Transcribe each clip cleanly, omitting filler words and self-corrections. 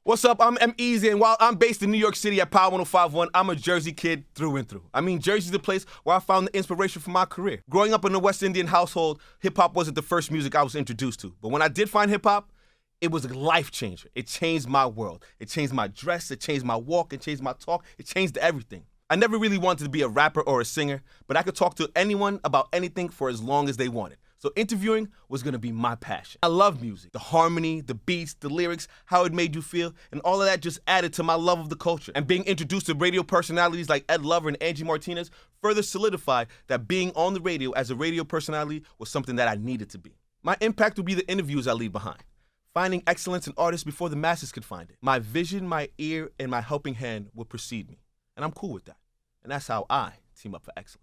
What's up? I'm EmEz, and while I'm based in New York City at Power 105.1, I'm a Jersey kid through and through. I mean, Jersey's the place where I found the inspiration for my career. Growing up in a West Indian household, hip-hop wasn't the first music I was introduced to. But when I did find hip-hop, it was a life changer. It changed my world. It changed my dress, it changed my walk, it changed my talk, it changed everything. I never really wanted to be a rapper or a singer, but I could talk to anyone about anything for as long as they wanted. So interviewing was gonna be my passion. I love music, the harmony, the beats, the lyrics, how it made you feel, and all of that just added to my love of the culture. And being introduced to radio personalities like Ed Lover and Angie Martinez further solidified that being on the radio as a radio personality was something that I needed to be. My impact would be the interviews I leave behind, finding excellence in artists before the masses could find it. My vision, my ear, and my helping hand will precede me. And I'm cool with that. And that's how I team up for excellence.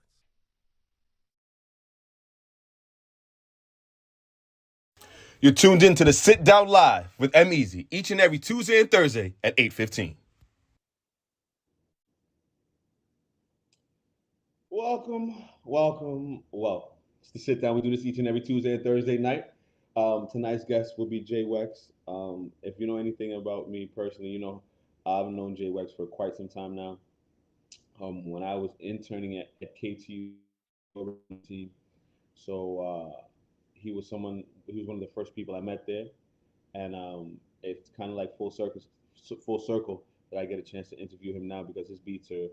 You're tuned in to the Sit Down Live with EmEz each and every Tuesday and Thursday at 8:15. Welcome. It's the Sit Down. We do this each and every Tuesday and Thursday night. Tonight's guest will be Jay Wex. If you know anything about me personally, you know I've known Jay Wex for quite some time now. When I was interning at KTU team, so he was someone. He was one of the first people I met there, and it's kind of like full circle that I get a chance to interview him now because his beats are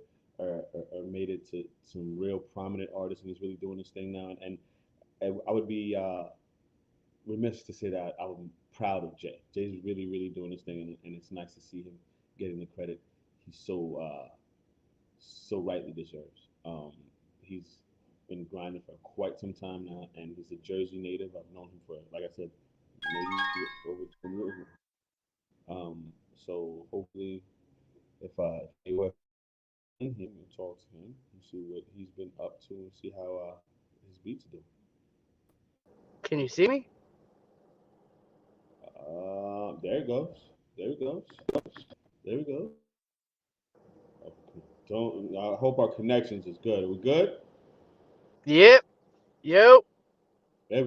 made it to some real prominent artists, and he's really doing this thing now. And I would be remiss to say that I'm proud of Jay. Jay's really doing this thing, and it's nice to see him getting the credit he's so rightly deserves. He's been grinding for quite some time now, and he's a Jersey native. I've known him for, like I said, maybe over 10 years now. So hopefully, if they were in him and talk to him and see what he's been up to and see how his beats do. Can you see me? There it goes. There it goes. There we go. Don't. I hope our connections is good. Are we good? Yep. Yep. There.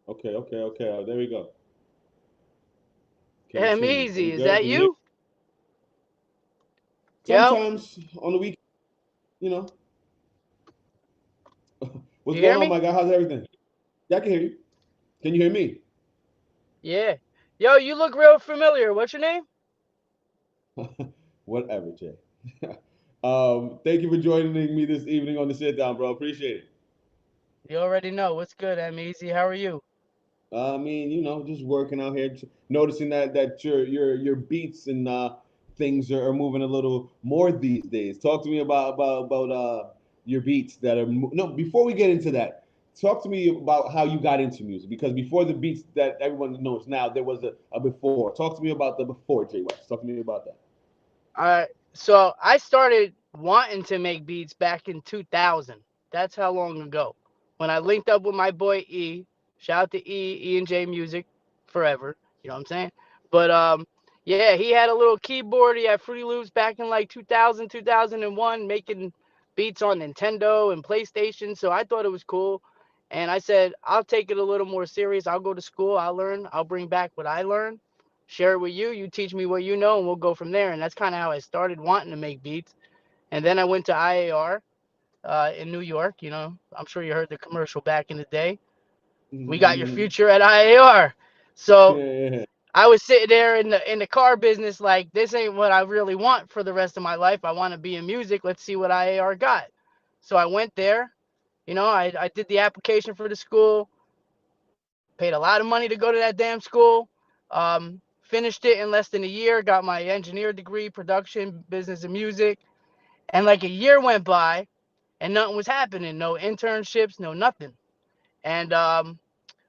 Okay. There we go. Can you I'm see me? Are easy. we Is good? that Can you hear? you? Yep. Sometimes on the week, you know. What's You going hear on, me? my guy? How's everything? Yeah, I can hear you. Can you hear me? Yeah. Yo, you look real familiar. What's your name? Whatever, Jay. Thank you for joining me this evening on the sit down, bro. Appreciate it. You already know. What's good? I'm easy. How are you? I mean, you know, just working out here, noticing that your beats and things are moving a little more these days. Talk to me about your beats that are no. Before we get into that, talk to me about how you got into music because before the beats that everyone knows now, there was a before. Talk to me about the before, Jay West. Talk to me about that. All right. So I started wanting to make beats back in 2000. That's how long ago. When I linked up with my boy E. Shout out to E and J Music, forever. You know what I'm saying? But yeah, he had a little keyboard. He had Fruity Loops back in like 2000, 2001, making beats on Nintendo and PlayStation. So I thought it was cool. And I said, I'll take it a little more serious. I'll go to school. I'll learn. I'll bring back what I learned, share it with you. You teach me what you know, and we'll go from there. And that's kind of how I started wanting to make beats. And then I went to IAR in New York. You know, I'm sure you heard the commercial back in the day. We got your Mm-hmm. future at IAR. So Yeah. I was sitting there in the car business like, this ain't what I really want for the rest of my life. I want to be in music. Let's see what IAR got. So I went there. You know, I did the application for the school. Paid a lot of money to go to that damn school. Finished it in less than a year. Got my engineer degree, production, business, and music. And like a year went by, and nothing was happening. No internships, no nothing. And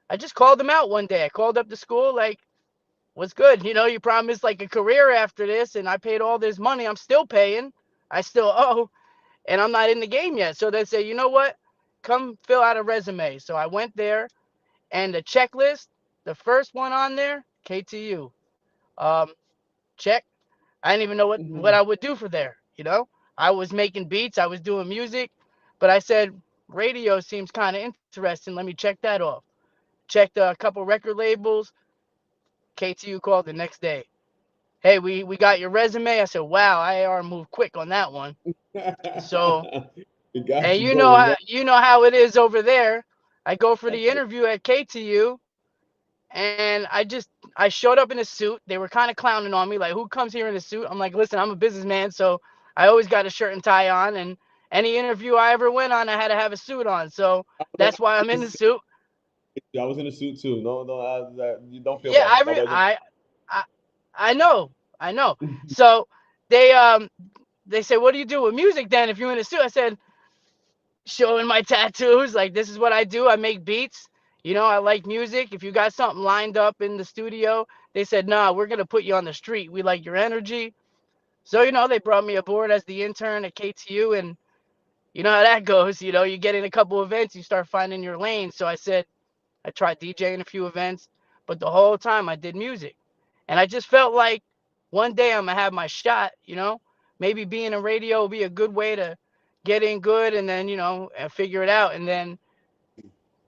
I just called them out one day. I called up the school like, what's good? You know, you promised like a career after this, and I paid all this money. I'm still paying. I still owe, and I'm not in the game yet. So they say, you know what? Come fill out a resume. So I went there, and the checklist, the first one on there, KTU. Um, check. I didn't even know what Mm-hmm. I would do for there. You know, I was making beats, I was doing music, but I said radio seems kind of interesting. Let me check that off. Checked a couple record labels. KTU called the next day. hey, we got your resume. I said, wow, IAR moved quick on that one. So, It got and you going, man. you know how it is over there. I go for the interview at KTU, and I showed up in a suit. They were kind of clowning on me, like, who comes here in a suit? I'm like, listen, I'm a businessman, so I always got a shirt and tie on. And any interview I ever went on, I had to have a suit on. So that's why I'm in the suit. I was in a suit too. No, no, you don't feel Yeah, bad. I wasn't. I I know, I know. So they um they said, what do you do with music then if you're in a suit? I said, showing my tattoos, like, this is what I do. I make beats. You know, I like music. If you got something lined up in the studio, they said, nah, we're gonna put you on the street. We like your energy. So, they brought me aboard as the intern at KTU, and you know how that goes. You get in a couple events, you start finding your lane. So I said, I tried DJing a few events, but the whole time I did music. And I just felt like one day I'm gonna have my shot, Maybe being a radio will be a good way to get in good and then, and figure it out. And then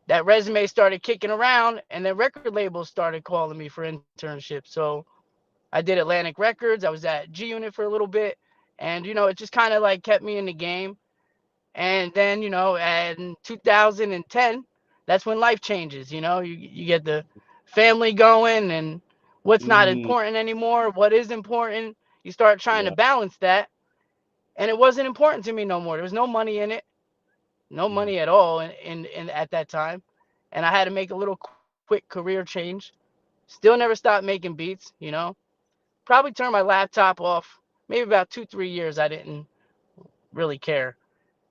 that resume started kicking around and then record labels started calling me for internships. So I did Atlantic Records. I was at G Unit for a little bit. And, it just kind of like kept me in the game. And then, in 2010, that's when life changes. You get the family going and what's not Mm, important anymore, what is important. You start trying to yeah. balance that. And it wasn't important to me no more. There was no money in it, no Mhm. money at all in at that time. And I had to make a little quick career change. Still never stopped making beats. Probably turned my laptop off. Maybe about 2, 3 years I didn't really care.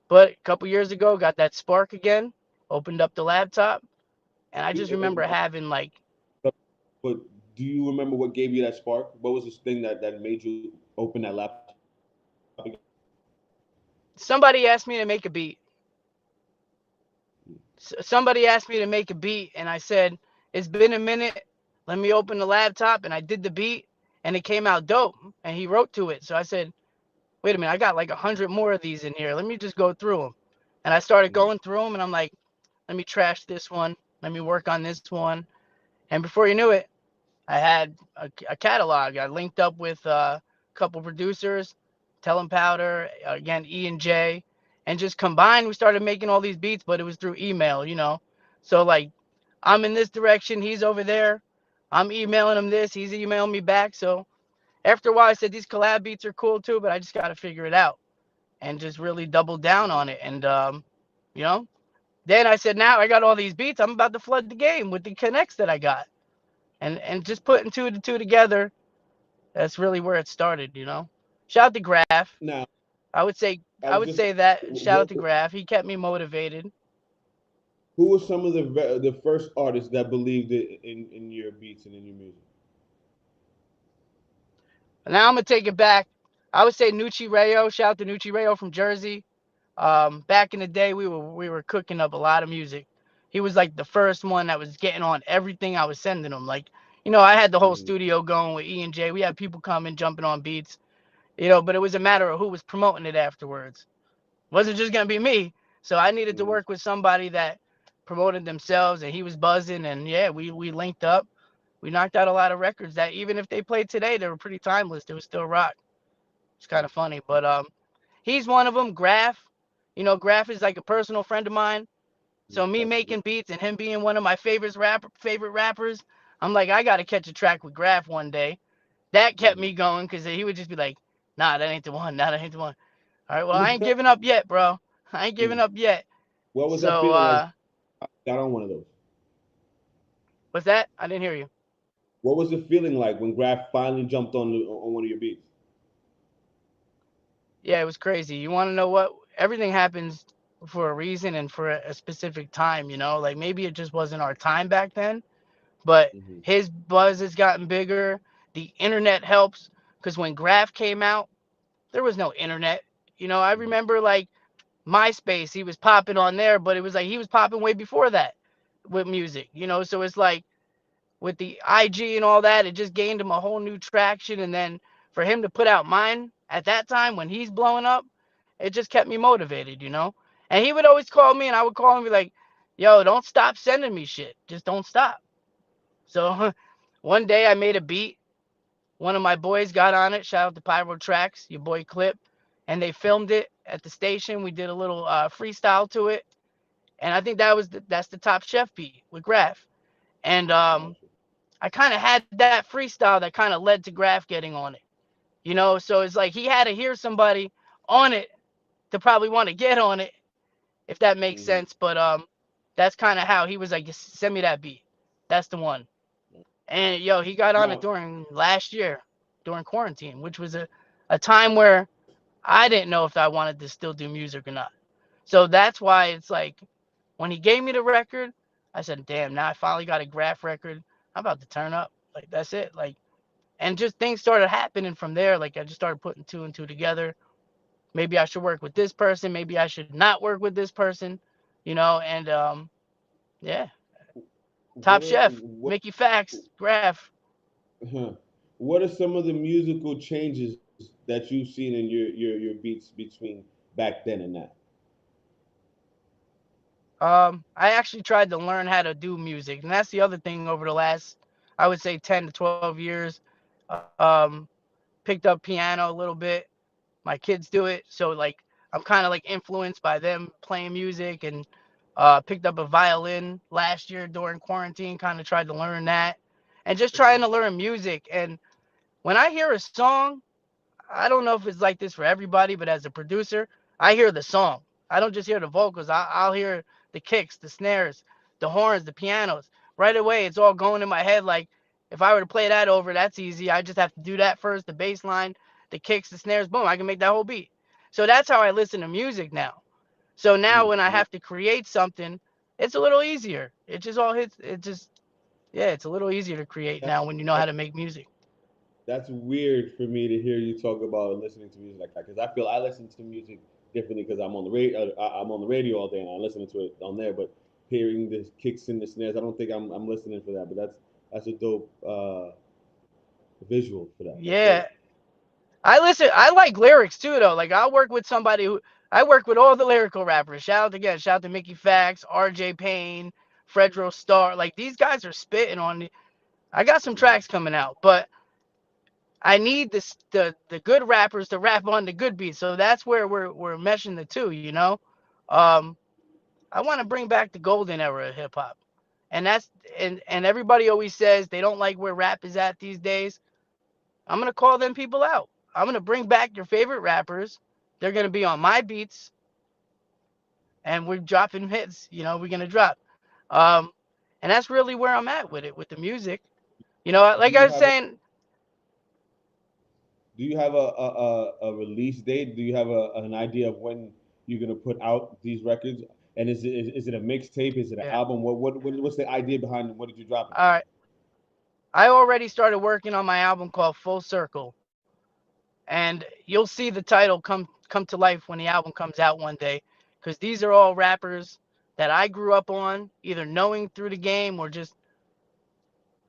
But a couple years ago, got that spark again, opened up the laptop, and I just remember having like But but do you remember what gave you that spark? What was this thing that made you open that laptop again? somebody asked me to make a beat. Somebody asked me to make a beat, and I said, it's been a minute. Let me open the laptop, and I did the beat, and it came out dope. And he wrote to it. So I said, wait a minute, I got like 100 more of these in here. Let me just go through them. And I started Mhm. going through them, and I'm like, let me trash this one. Let me work on this one. And before you knew it, I had a catalog. I linked up with a couple producers, Tellin Powder, again, E and J, and just combined, we started making all these beats, but it was through email. So, like, I'm in this direction, he's over there. I'm emailing him this, he's emailing me back. So, after a while, I said, these collab beats are cool too, but I just got to figure it out and just really double down on it. And, you know, then I said, now I got all these beats, I'm about to flood the game with the connects that I got. And just putting two to two together, that's really where it started. Shout out to Graph. Now, I would say I I was would just say that. Shout out what to Graph. He kept me motivated. who were some of the first artists that believed in your beats and in your music? Now I'm gonna take it back. I would say Nucci Rayo. Shout out to Nucci Rayo from Jersey. Back in the day, we were cooking up a lot of music. He was like the first one that was getting on everything I was sending him. Like, I had the whole Mhm. studio going with E and J. We had people coming, jumping on beats. But it was a matter of who was promoting it afterwards. Wasn't just gonna be me. So I needed to Mhm. work with somebody that promoted themselves, and he was buzzing. And yeah, we linked up. We knocked out a lot of records that even if they played today, they were pretty timeless. They were still rock. It's kind of funny, but he's one of them. Graph, Graph is like a personal friend of mine. So me That's making beats and him being one of my favorite rappers, I'm like, I gotta catch a track with Graph one day. That kept mhm. me going because he would just be like, nah, that ain't the one. Nah, that ain't the one. All right, well, I ain't giving up yet, bro. I ain't giving up yet. What was that So, feeling like? Got on one of those. what's that? I didn't hear you. What was it feeling like when Graph finally jumped on one of your beats? Yeah, it was crazy. You want to know what? Everything happens for a reason and for a specific time. Like maybe it just wasn't our time back then, but Hmm. his buzz has gotten bigger. The internet helps because when Graph came out, there was no internet. I Hmm. remember like MySpace, he was popping on there, but it was like he was popping way before that with music. So it's like with the IG and all that, it just gained him a whole new traction. And then for him to put out mine at that time when he's blowing up, it just kept me motivated. And he would always call me and I would call him and be like, yo, don't stop sending me shit. Just don't stop. So one day I made a beat One of my boys got on it. Shout out to Pyro Tracks, your boy Clip, and they filmed it at the station. We did a little freestyle to it, and I think that's the Top Chef beat with Graph. And Gotcha. I kind of had that freestyle that kind of led to Graph getting on it. So it's like he had to hear somebody on it to probably want to get on it, if that makes Hmm. sense. But that's kind of how he was like, just send me that beat. That's the one. And yo, he got on it Now, during last year, during quarantine, which was a time where I didn't know if I wanted to still do music or not. So that's why it's like when he gave me the record, I said, damn, now I finally got a Graph record. I'm about to turn up. Like that's it. Like, and just things started happening from there. Like I just started putting two and two together. Maybe I should work with this person. Maybe I should not work with this person. And yeah. what Top are Chef, what Mickey Fax, Graph. huh, what are some of the musical changes that you've seen in your beats between back then and now? I actually tried to learn how to do music, and that's the other thing over the last, I would say, 10 to 12 years. Um, Picked up piano a little bit. My kids do it, so like I'm kind of like influenced by them playing music, and picked up a violin last year during quarantine. Kind of tried to learn that, and just trying Okay. to learn music. And when I hear a song, I don't know if it's like this for everybody, but as a producer, I hear the song. I don't just hear the vocals. I'll hear the kicks, the snares, the horns, the pianos. Right away, it's all going in my head. Like if I were to play that over, that's easy. I just have to do that first. The bass line, the kicks, the snares, boom, I can make that whole beat. So that's how I listen to music now. So now when I Now, have to create something, it's a little easier. It just all hits. It just yeah, it's a little easier to create that's now when you know how that's to make music. that's weird for me to hear you talk about listening to music like that because I feel I listen to music differently because I'm on the radio. I'm on the radio all day and I'm listening to it on there. But hearing the kicks and the snares, I don't think I'm listening for that. But that's a dope visual for that. That's Yeah, dope. I listen. I like lyrics too, though. Like I'll work with somebody who I work with all the lyrical rappers. Shout out again. Shout out to Mickey Fax, R.J. Payne, Fredro Starr. Like these guys are spitting on. I got some Hmm. tracks coming out, but I need the good rappers to rap on the good beats. So that's where we're meshing the two. Um, I want to bring back the golden era of hip hop, and and everybody always says they don't like where rap is at these days. I'm gonna call them people out. I'm gonna bring back your favorite rappers. They're gonna be on my beats, and we're dropping hits. We're gonna drop. Um, and that's really where I'm at with it, with the music. Do Like you I was have saying, Do you have a release date? Do you have an idea of when you're gonna put out these records? And is it a mixtape? Is it an yeah. album? What's the idea behind what did you drop it? All right. I already started working on my album called Full Circle, and you'll see the title come to life when the album comes out one day, because these are all rappers that I grew up on, either knowing through the game or just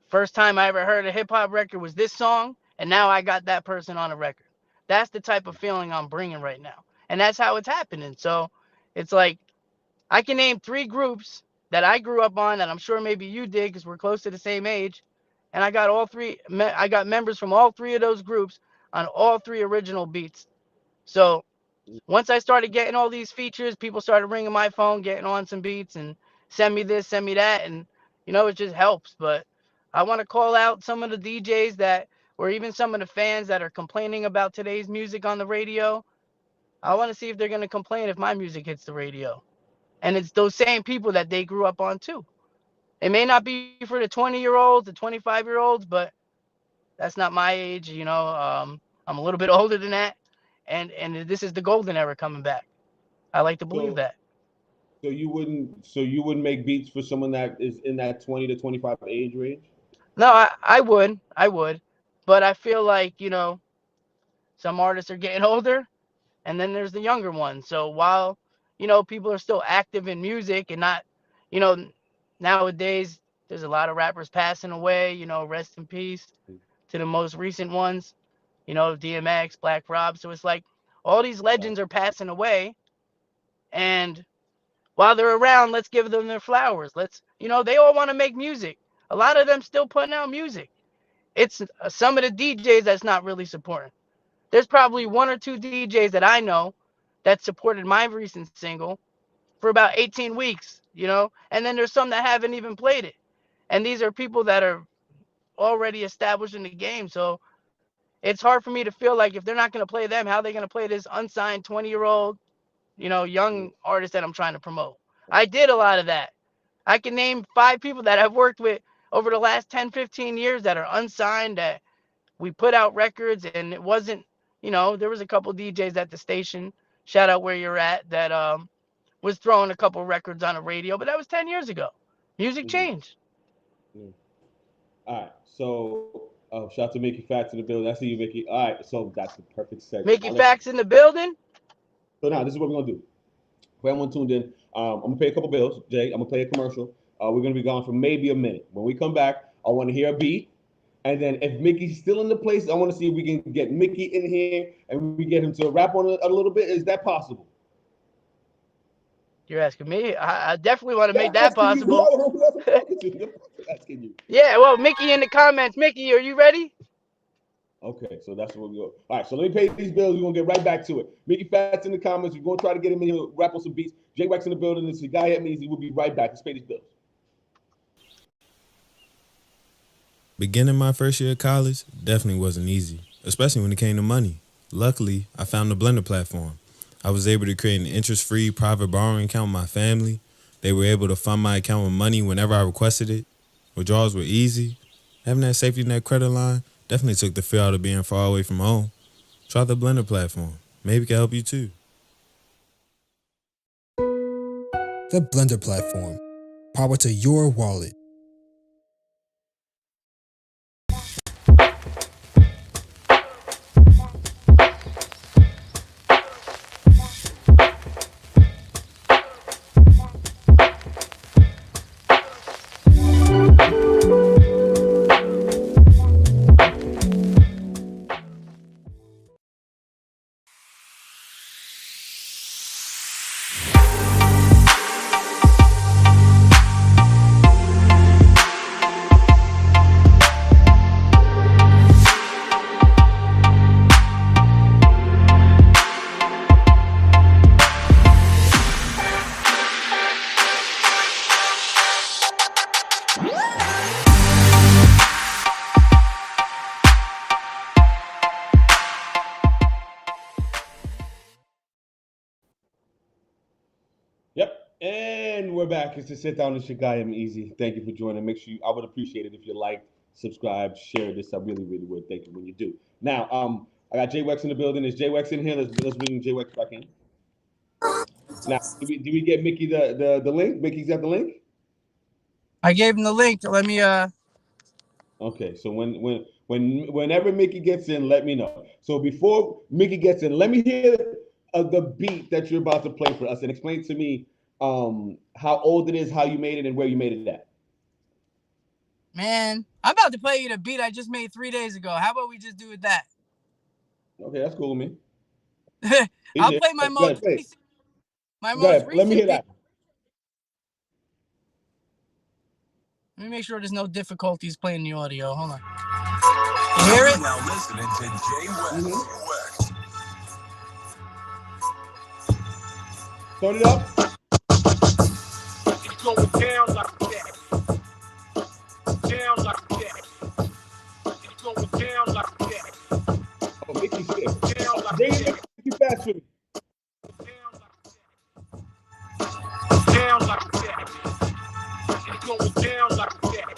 first time I ever heard a hip hop record was this song, and now I got that person on a record. That's the type of feeling I'm bringing right now, and that's how it's happening. So it's like I can name three groups that I grew up on that I'm sure maybe you did because we're close to the same age, and I got all three. I got members from all three of those groups on all three original beats. So once I started getting all these features, people started ringing my phone, getting on some beats, and send me this, send me that, and it just helps. But I want to call out some of the DJs that, or even some of the fans that are complaining about today's music on the radio. I want to see if they're gonna complain if my music hits the radio. And it's those same people that they grew up on too. It may not be for the 20-year-olds, the 25-year-olds, but that's not my age. I'm a little bit older than that, and this is the golden era coming back. I like to believe So that. you wouldn't make beats for someone that is in that 20 to 25 age range? No, I would, but I feel like some artists are getting older, and then there's the younger ones. So while people are still active in music and not, you know, nowadays there's a lot of rappers passing away. Rest in peace to the most recent ones. DMX, Black Rob. So it's like all these Right. legends are passing away, and while they're around, let's give them their flowers. They all want to make music. A lot of them still putting out music. it's some of the DJs that's not really supporting. There's probably one or two DJs that I know that supported my recent single for about 18 weeks, and then there's some that haven't even played it. And these are people that are already established in the game. So it's hard for me to feel like if they're not going to play them, how are they going to play this unsigned 20-year-old, young artist that I'm trying to promote? I did a lot of that. I can name 5 people that I've worked with over the last 10, 15 years that are unsigned, that we put out records, and it wasn't, there was a couple DJs at the station, shout out where you're at, that was throwing a couple records on the radio, but that was 10 years ago. Music changed. All right, so shout out to Mickey Facts in the building. I see you, Mickey. All right, so that's the perfect segment. Mickey Facts in the building. So now this is what we're gonna do. For everyone tuned in, I'm gonna pay a couple bills. Jay, I'm gonna play a commercial. We're gonna be gone for maybe a minute. When we come back, I want to hear a beat, and then if Mickey's still in the place, I want to see if we can get Mickey in here and we get him to rap on it a little bit. Is that possible? You're asking me? I definitely want to make that possible. Asking you. Yeah, well, Mickey in the comments. Mickey, are you ready? Okay, so that's what we go. All right, so let me pay these bills. We're going to get right back to it. Mickey Fats in the comments. We're going to try to get him in here, rap on some beats. Jay Wex in the building. This is the guy at EmEz. We'll be right back. Let's pay these bills. Beginning my first year of college definitely wasn't easy, especially when it came to money. Luckily, I found the Blender platform. I was able to create an interest-free private borrowing account with my family. They were able to fund my account with money whenever I requested it. Withdrawals were easy. Having that safety net credit line definitely took the fear out of being far away from home. Try the Blender platform. Maybe it can help you too. The Blender platform, power to your wallet. And we're back. It's the Sit Down. It's your guy, EmEz. Thank you for joining. Make sure I would appreciate it if you like, subscribe, share this. I really, really would. Thank you when you do. Now, I got Jay Wex in the building. Is Jay Wex in here? Let's bring Jay Wex back in. Now, do we get Mickey the link? Mickey's got the link? I gave him the link. Let me Okay, so whenever Mickey gets in, let me know. So before Mickey gets in, let me hear the beat that you're about to play for us and explain to me how old it is, how you made it, and where you made it at. Man, I'm about to play you the beat I just made 3 days ago. How about we just do it that? Okay, that's cool with me. I'll play my most recent. Let me hear that. Let me make sure there's no difficulties playing the audio. Hold on. You hear it? Now listening to Jay Wex. Turn it up. It's going down like that. Down like that. It's going down like that. Oh, Mickey's here. Down like Bring that. it Mickey fast for me. Down like that. It's going down like that.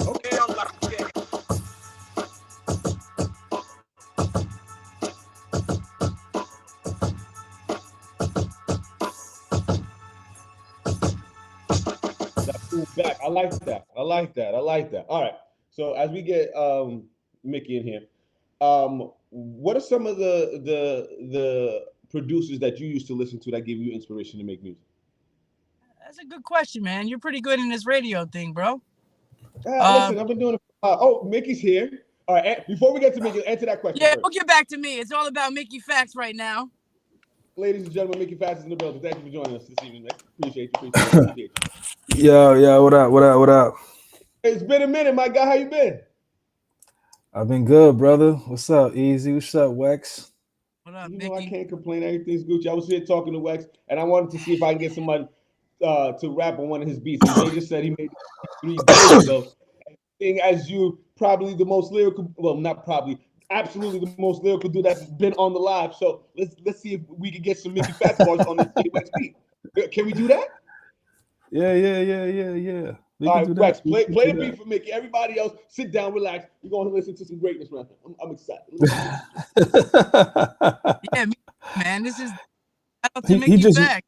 Okay. Down like that. Back. I like that. All right. So as we get Mickey in here, what are some of the producers that you used to listen to that gave you inspiration to make music? That's a good question, man. You're pretty good in this radio thing, bro. Listen, I've been doing it. Mickey's here. All right. Before we get to Mickey, answer that question. Yeah, first. we'll get back to me. It's all about Mickey Facts right now. Ladies and gentlemen, Mickey Fast is in the building. Thank you for joining us this evening, man. Appreciate you. Yo, what up? It's been a minute, my guy. How you been? I've been good, brother. What's up, Easy? What's up, Wex? What up, You know, I Mickey? can't complain. Everything's Gucci. I was here talking to Wex, and I wanted to see if I can get somebody to rap on one of his beats. And Jay just said he made it 3 days ago. Being as you probably the most lyrical, well, not probably, absolutely the most lyrical dude that's been on the live. So let's see if we can get some Mickey Fats bars on this Jay Wex beat. Can we do that? Yeah. We All can right, do that. Rex, play the beat for Mickey. Everybody else, sit down, relax. We're going to listen to some greatness right now. I'm excited. Yeah, man. This is shout out to he Mickey just back.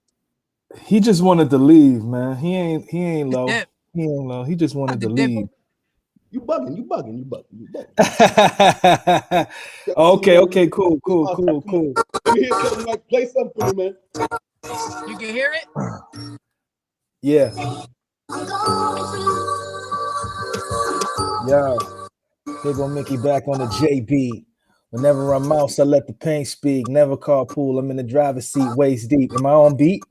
he just wanted to leave, man. He ain't low. Dip. He ain't low. He just wanted to The dip. leave. You bugging. Okay, cool. Let me hear something like play something for me, man. You can hear it? Yeah. Yo, here go Mickey back on the JB. Whenever I'm mouse, I let the pain speak. Never carpool. I'm in the driver's seat, waist deep. Am I on beat?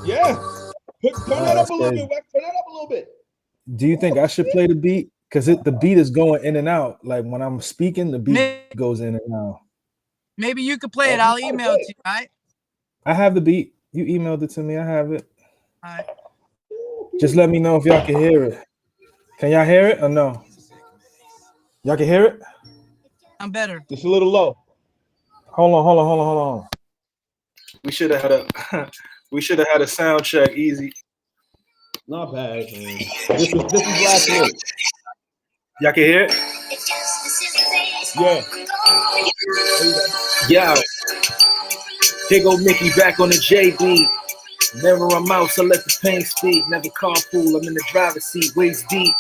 Yeah. Turn that up That's a little crazy. bit, Rex. Turn that up a little bit. Do you think I should play the beat? Because the beat is going in and out. Like when I'm speaking, the beat goes in and out. Maybe you could play it. I'll email it to you, all right? I have the beat. You emailed it to me. I have it. All right. Just let me know if y'all can hear it. Can y'all hear it or no? Y'all can hear it? I'm better. Just a little low. Hold on. We should have had a sound check. Easy. Not bad, man. This is last week. Y'all can hear it? Yeah. Yo. Here go Mickey back on the JB. Never a mouse, I let the pain speak. Never carpool, I'm in the driver's seat, waist deep.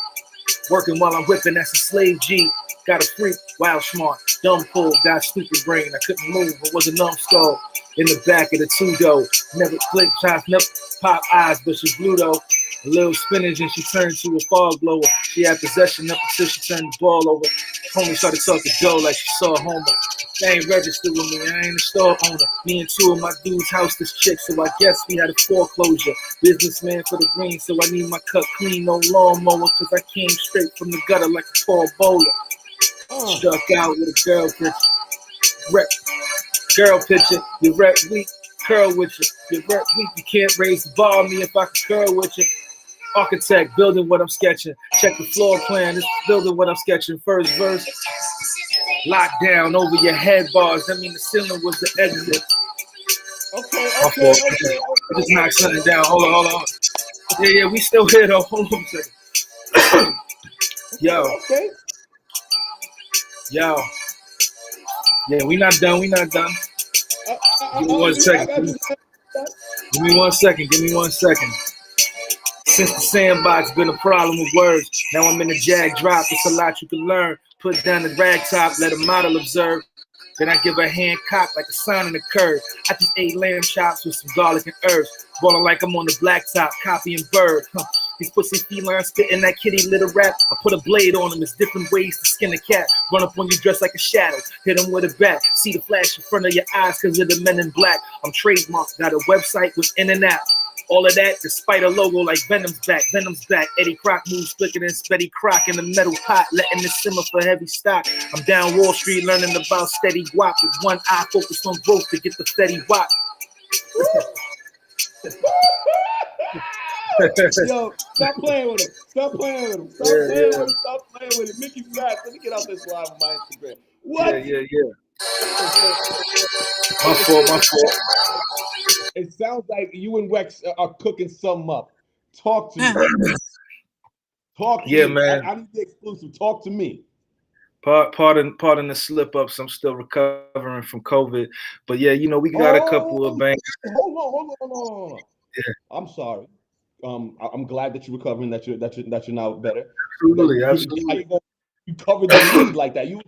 Working while I'm whipping, that's a slave G. Got a freak, wild smart, dumb fool, got a stupid brain. I couldn't move, it was a numbskull. In the back of the two-door, never click shots, never pop eyes, but she blew though. A little spinach and she turned to a fog blower. She had possession up until she turned the ball over. Homie started talking dough like she saw Homer. They ain't registered with me, I ain't a store owner. Me and two of my dudes housed this chick, so I guess we had a foreclosure. Businessman for the green, so I need my cut clean, no lawnmower, cause I came straight from the gutter like a tall bowler. Struck out with a girl picture. Rep, girl picture, you rep weak, curl with you. You rep weak, you can't raise the bar on me if I can curl with you. Architect, building what I'm sketching. Check the floor plan, it's building what I'm sketching. First verse, locked down over your head bars. That mean the ceiling was the exit. Okay. Just knock something down. Hold on. Yeah, we still here though. Hold on a second. Yo. Yeah, we not done. Give me 1 second. Give me one second. Since the sandbox been a problem with words, now I'm in the jag drop. It's a lot you can learn. Put down the rag top, let a model observe. Then I give her a hand cock like a sign in the curve. I just ate lamb chops with some garlic and herbs. Ballin' like I'm on the blacktop, copying bird. These pussy felines spitting that kitty litter rap. I put a blade on them, it's different ways to skin a cat. Run up on you dressed like a shadow, hit them with a bat. See the flash in front of your eyes cause of the men in black. I'm trademarked, got a website with in and out. All of that, despite a logo like Venom's back. Eddie Croc moves slicker than Spetty Croc in the metal pot, letting it simmer for heavy stock. I'm down Wall Street learning about steady guap with one eye focused on growth to get the steady wop. Yo, stop playing with him. Stop playing with him. Mickey Fats. Let me get out this live on my Instagram. What? Yeah. My fault. It sounds like you and Wex are cooking something up. Talk to me. Yeah, man. I need the exclusive. Talk to me. Pardon the slip ups. I'm still recovering from COVID, but yeah, we got a couple of bangs. Hold on. Yeah. I'm sorry. I'm glad that you're recovering. That you're now better. Absolutely. You covered the lead like that. You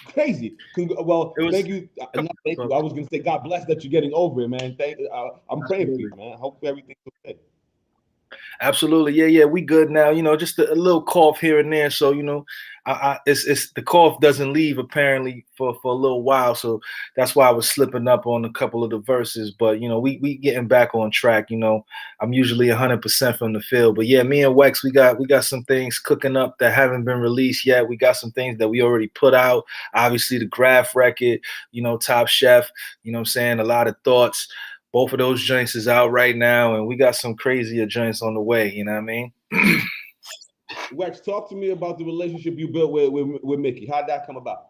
crazy. Well, thank you. Not thank you. I was gonna say God bless that you're getting over it, man. I'm praying for you, man. I hope everything's okay. Absolutely, yeah, we good now. Just a little cough here and there. So it's the cough doesn't leave apparently for a little while. So that's why I was slipping up on a couple of the verses. But we getting back on track. I'm usually 100% from the field. But yeah, me and Wex, we got some things cooking up that haven't been released yet. We got some things that we already put out. Obviously, the Graph record. Top Chef. What I'm saying, a lot of thoughts. Both of those joints is out right now, and we got some crazier joints on the way. You know what I mean? Wex, talk to me about the relationship you built with Mickey. How'd that come about?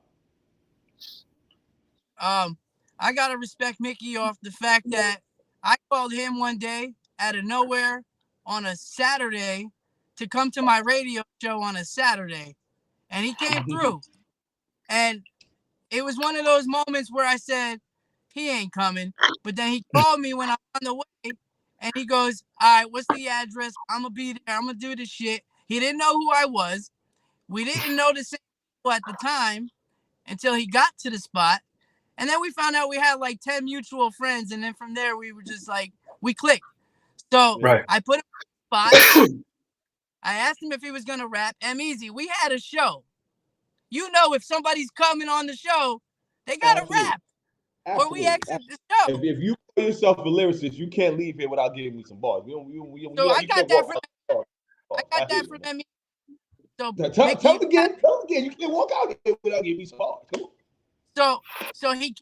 I gotta respect Mickey off the fact that I called him one day out of nowhere on a Saturday to come to my radio show on a Saturday, and he came through. And it was one of those moments where I said, he ain't coming. But then he called me when I'm on the way, and he goes, all right, what's the address? I'm going to be there. I'm going to do this shit. He didn't know who I was. We didn't know the same people at the time until he got to the spot. And then we found out we had like 10 mutual friends. And then from there, we were just like, we clicked. So Right. I put him on the spot. I asked him if he was going to rap. EmEz, we had a show. If somebody's coming on the show, they got to rap. Or we exit the show. If you call yourself a lyricist, you can't leave here without giving me some bars. I got that from EmEz. So tell him again. You can't walk out here without giving me some bars. Come on. So he came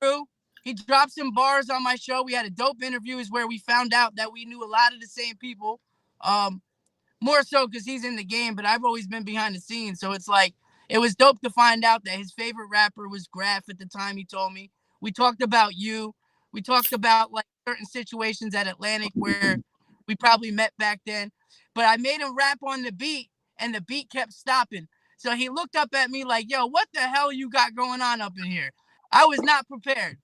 through. He dropped some bars on my show. We had a dope interview, is where we found out that we knew a lot of the same people. More so because he's in the game, but I've always been behind the scenes. So it's like, it was dope to find out that his favorite rapper was Graph at the time, he told me. We talked about you. We talked about like certain situations at Atlantic where we probably met back then. But I made him rap on the beat, and the beat kept stopping. So he looked up at me like, yo, what the hell you got going on up in here? I was not prepared.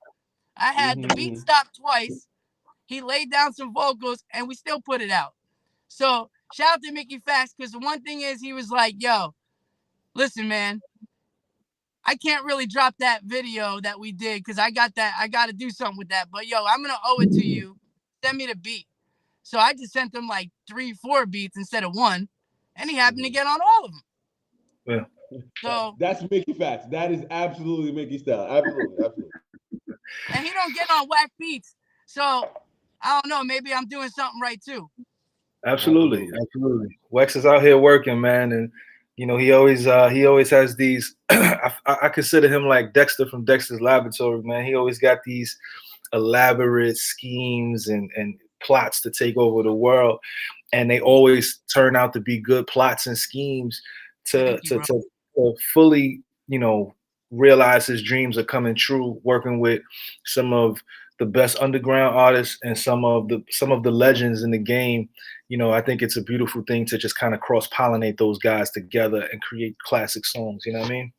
I had the beat stop twice. He laid down some vocals, and we still put it out. So shout out to Mickey Facts, because the one thing is, he was like, yo, listen, man, I can't really drop that video that we did because I got to do something with that. But, yo, I'm going to owe it to you. Send me the beat. So I just sent him like 3-4 beats instead of one, and he happened to get on all of them. Yeah. So that's Mickey Facts. That is absolutely Mickey style. Absolutely. And he don't get on whack beats. So I don't know. Maybe I'm doing something right too. Absolutely. Wex is out here working, man, and he always has these. I consider him like Dexter from Dexter's Laboratory, man. He always got these elaborate schemes and plots to take over the world, and they always turn out to be good plots and schemes to fully, realize his dreams are coming true. Working with some of the best underground artists and some of the legends in the game. I think it's a beautiful thing to just kind of cross-pollinate those guys together and create classic songs. You know what I mean?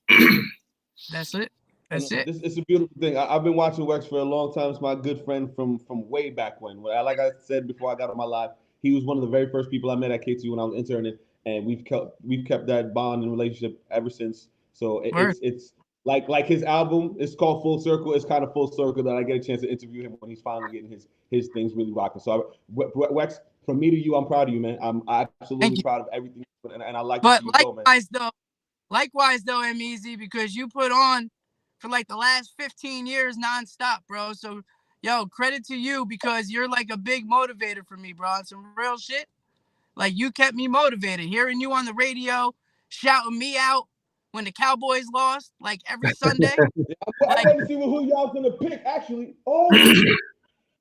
That's it. It's a beautiful thing. I've been watching Wex for a long time. It's my good friend from way back when. Like I said before I got on my live, he was one of the very first people I met at K2 when I was interning, and we've kept that bond and relationship ever since. So it's like his album. It's called Full Circle. It's kind of full circle that I get a chance to interview him when he's finally getting his things really rocking. So Wex, from me to you, I'm proud of you, man. I'm absolutely proud of everything, and I like to see you go, man. Likewise, though, EmEz, because you put on for like the last 15 years nonstop, bro. So, yo, credit to you, because you're like a big motivator for me, bro. On some real shit. Like, you kept me motivated. Hearing you on the radio, shouting me out when the Cowboys lost, like every Sunday. I had to see who y'all gonna pick, actually. The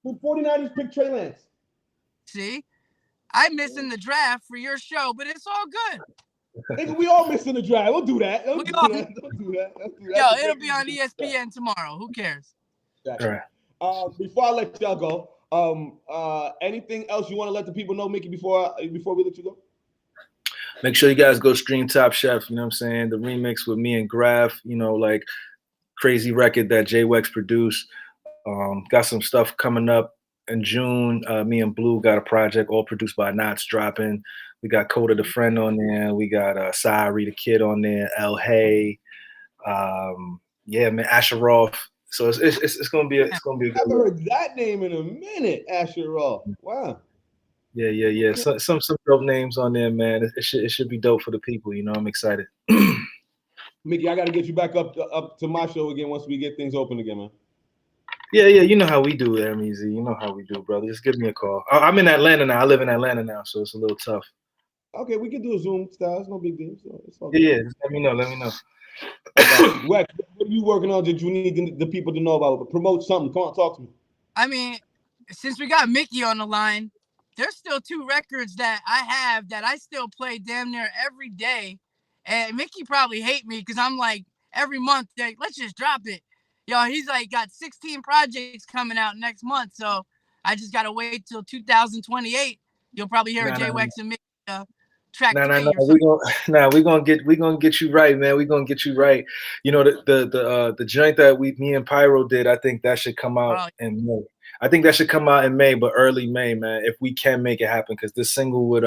49ers picked Trey Lance. See? I'm missing the draft for your show, but it's all good. Nigga, we all missing the draft. Don't do that. Don't do that. Yo, it'll be on ESPN tomorrow. Who cares? Exactly. All right. Before I let y'all go, anything else you want to let the people know, Mickey, before we let you go? Make sure you guys go stream Top Chef. You know what I'm saying? The remix with me and Graph. Like crazy record that Jay Wex produced. Got some stuff coming up in June. Me and Blue got a project all produced by Knots dropping. We got Coda the Friend on there. We got Sari the Kid on there. El Hay. Yeah, man, Asheroff. So it's gonna be a good. I've heard that name in a minute, Asheroff. Wow. Yeah. So, some dope names on there, man. It should be dope for the people. You know, I'm excited. Mickey, I got to get you back up to my show again once we get things open again, man. Yeah. You know how we do, EmEz. You know how we do, brother. Just give me a call. I'm in Atlanta now. I live in Atlanta now, so it's a little tough. Okay, we can do a Zoom style. It's no big deal. So it's all Yeah. good. Just let me know. Wex, what are you working on that you need the people to know about? Promote something. Come on, talk to me. I mean, since we got Mickey on the line, there's still 2 records that I have that I still play damn near every day. And Mickey probably hate me because I'm like, every month, like, let's just drop it. Yo, he's like got 16 projects coming out next month. So I just got to wait till 2028. You'll probably hear Jay Wex and Mickey track 3 or something. We gonna get you right, man. We gonna get you right. You know, the joint that me and Pyro did, I think that should come out in May. I think that should come out in May, but early May, man, if we can make it happen, because the single with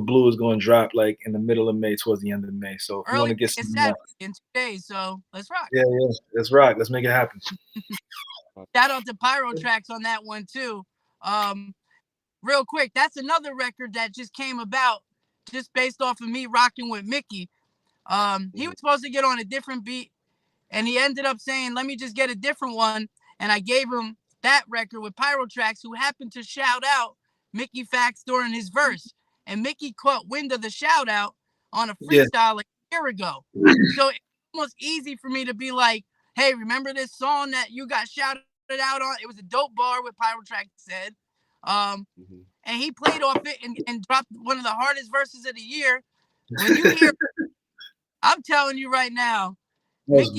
Blue is going to drop like in the middle of May, towards the end of May. So if you want to get some Saturday in 2 days, so let's rock. Yeah, let's rock. Let's make it happen. Shout out to Pyro Tracks on that one too. Real quick, that's another record that just came about just based off of me rocking with Mickey. He was supposed to get on a different beat, and he ended up saying, "Let me just get a different one." And I gave him that record with Pyro Tracks, who happened to shout out Mickey Fax during his verse. And Mickey caught wind of the shout out on a freestyle like a year ago. So it's almost easy for me to be like, hey, remember this song that you got shouted out on? It was a dope bar with Pyro Tracks said. And he played off it and dropped one of the hardest verses of the year. When you hear, I'm telling you right now, Mickey's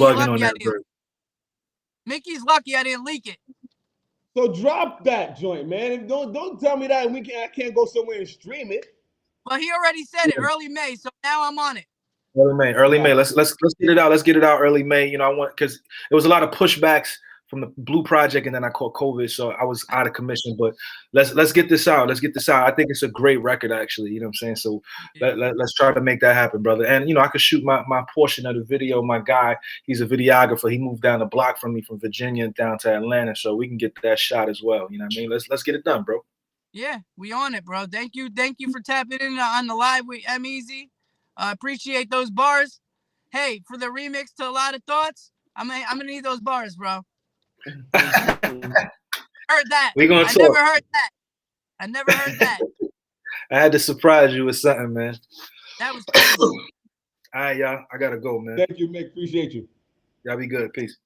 lucky I didn't leak it. So drop that joint, man. Don't tell me that I can't go somewhere and stream it. Well, he already said it early May, so now I'm on it. Early May. Let's get it out. Let's get it out early May. You know, I want, because there was a lot of pushbacks from the Blue Project, and then I caught COVID, so I was out of commission. But let's get this out. Let's get this out. I think it's a great record, actually. You know what I'm saying? So let's try to make that happen, brother. And you know, I could shoot my portion of the video. My guy, he's a videographer. He moved down the block from me from Virginia down to Atlanta, so we can get that shot as well. You know what I mean? Let's get it done, bro. Yeah, we on it, bro. Thank you for tapping in on the live with EmEz. Appreciate those bars. Hey, for the remix to A Lot of Thoughts, I'm gonna need those bars, bro. Heard that. Never heard that. I never heard that. I had to surprise you with something, man. That was crazy. All right, y'all. I gotta go, man. Thank you, Mick. Appreciate you. Y'all be good. Peace.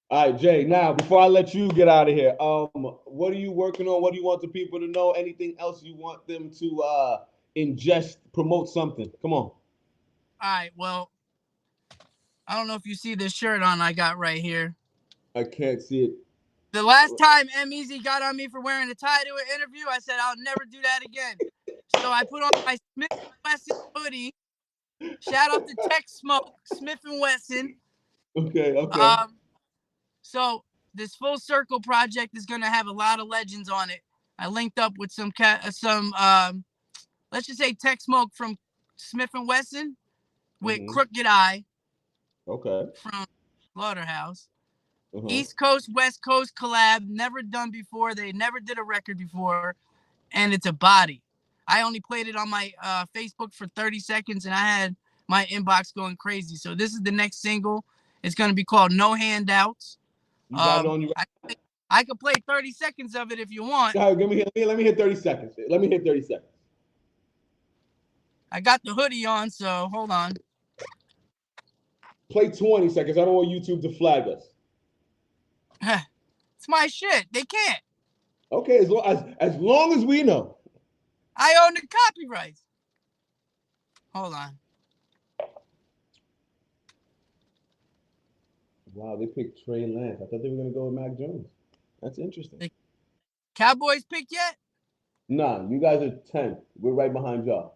All right, Jay. Now, before I let you get out of here, what are you working on? What do you want the people to know? Anything else you want them to ingest, promote something? Come on. All right. Well, I don't know if you see this shirt on I got right here. I can't see it. The last time EmEz got on me for wearing a tie to an interview, I said I'll never do that again. So I put on my Smith & Wesson hoodie. Shout out to Tech Smoke, Smith & Wesson. Okay. So this Full Circle project is going to have a lot of legends on it. I linked up with some let's just say Tech Smoke from Smith & Wesson with Crooked Eye. Okay. From Slaughterhouse. East Coast, West Coast collab, never done before. They never did a record before, and it's a body. I only played it on my Facebook for 30 seconds, and I had my inbox going crazy. So this is the next single. It's going to be called No Handouts. You got it on you. I could play 30 seconds of it if you want. Let me hit 30 seconds. Let me hit 30 seconds. I got the hoodie on, so hold on. Play 20 seconds. I don't want YouTube to flag us. It's my shit. They can't. Okay, as long as we know. I own the copyrights. Hold on. Wow, they picked Trey Lance. I thought they were going to go with Mac Jones. That's interesting. The Cowboys picked yet? Nah, you guys are 10. We're right behind y'all.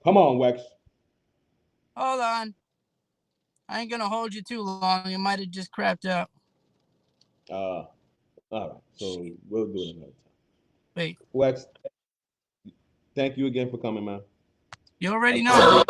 Come on, Wex. Hold on. I ain't going to hold you too long. It might have just crapped out. All right. So we'll do it another time. Wait. Wex, thank you again for coming, man. You already know.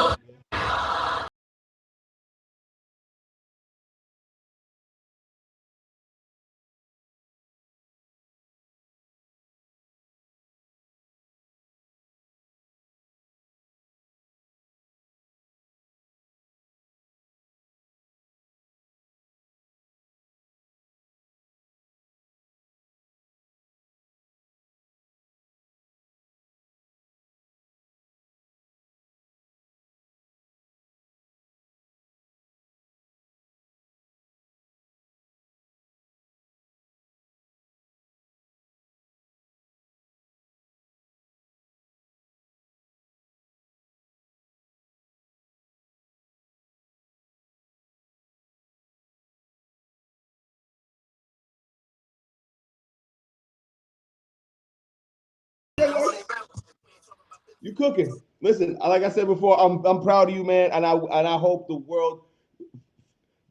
You cooking. Listen, like I said before, I'm proud of you, man, and I hope the world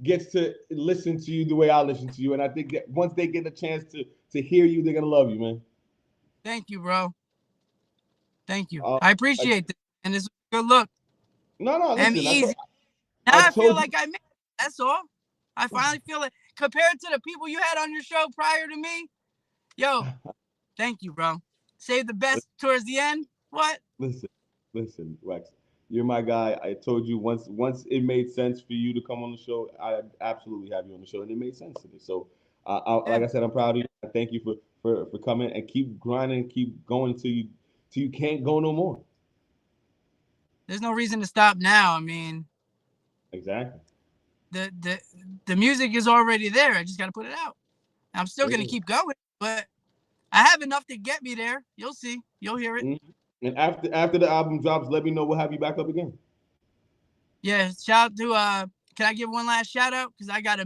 gets to listen to you the way I listen to you. And I think that once they get a chance to hear you, they're gonna love you, man. Thank you, bro. Thank you. Uh, I appreciate this, and it's a good look. no, And listen. easy. Now I feel like I made it. That's all. I finally feel it. Compared to the people you had on your show prior to me, yo, thank you, bro. Save the best towards the end. What? Listen, Wex. You're my guy. I told you once it made sense for you to come on the show, I absolutely have you on the show, and it made sense to me. So, like I said, I'm proud of you. I thank you for coming and keep grinding, keep going till you can't go no more. There's no reason to stop now. I mean, exactly. The music is already there. I just got to put it out. I'm still gonna keep going, but I have enough to get me there. You'll see. You'll hear it. Mm-hmm. And after the album drops, let me know. We'll have you back up again. Yeah. Shout out to can I give one last shout out? Because I got a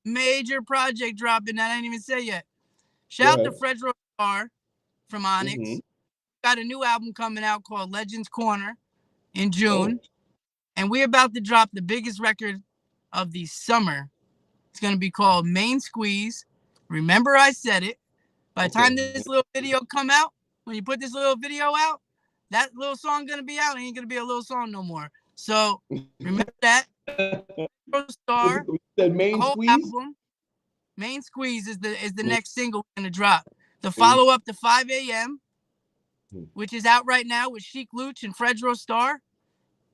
major project dropping that I didn't even say yet. Shout out to Fredro Starr from Onyx. Mm-hmm. Got a new album coming out called Legends Corner in June. And we're about to drop the biggest record of the summer. It's going to be called Main Squeeze. Remember I said it. By the time this little video come out, when you put this little video out, that little song going to be out. It ain't going to be a little song no more. So remember that. Star, the Main Squeeze? Album, Main Squeeze is the next single we're going to drop. The follow-up to 5 a.m., which is out right now with Sheik Luch and Fredro Starr,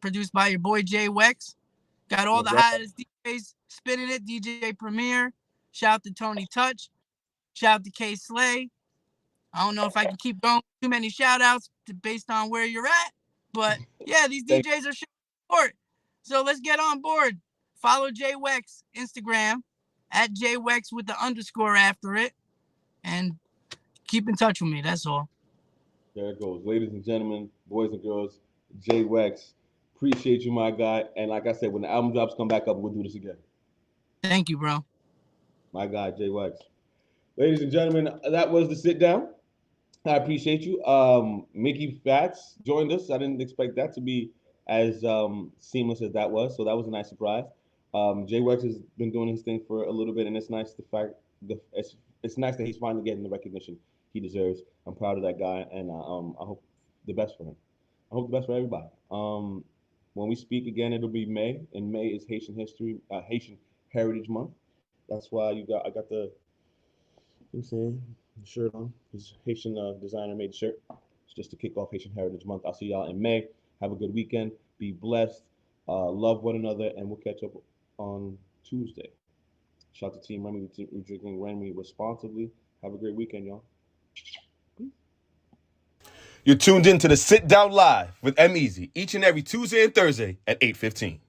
produced by your boy Jay Wex. Got all the hottest DJs spinning it. DJ Premier. Shout out to Tony Touch. Shout out to K Slay. I don't know if I can keep going. Too many shout outs based on where you're at. But yeah, these DJs are showing support. So let's get on board. Follow Jay Wex Instagram at Jay Wex with the _ after it. And keep in touch with me. That's all. There it goes. Ladies and gentlemen, boys and girls, Jay Wex. Appreciate you, my guy. And like I said, when the album drops, come back up. We'll do this again. Thank you, bro. My guy, Jay Wex. Ladies and gentlemen, that was the sit down. I appreciate you. Mickey Fats joined us. I didn't expect that to be as seamless as that was. So that was a nice surprise. Jay Wex has been doing his thing for a little bit, and it's nice it's nice that he's finally getting the recognition he deserves. I'm proud of that guy, and I hope the best for him. I hope the best for everybody. When we speak again, it'll be May, and May is Haitian Heritage Month. That's why I got the shirt on. His Haitian designer made the shirt. It's just to kick off Haitian Heritage Month. I'll see y'all in May. Have a good weekend. Be blessed. Love one another, and we'll catch up on Tuesday. Shout out to Team Remy. We're drinking Remy responsibly. Have a great weekend, y'all. You're tuned in to the Sit Down Live with EmEz each and every Tuesday and Thursday at 8:15.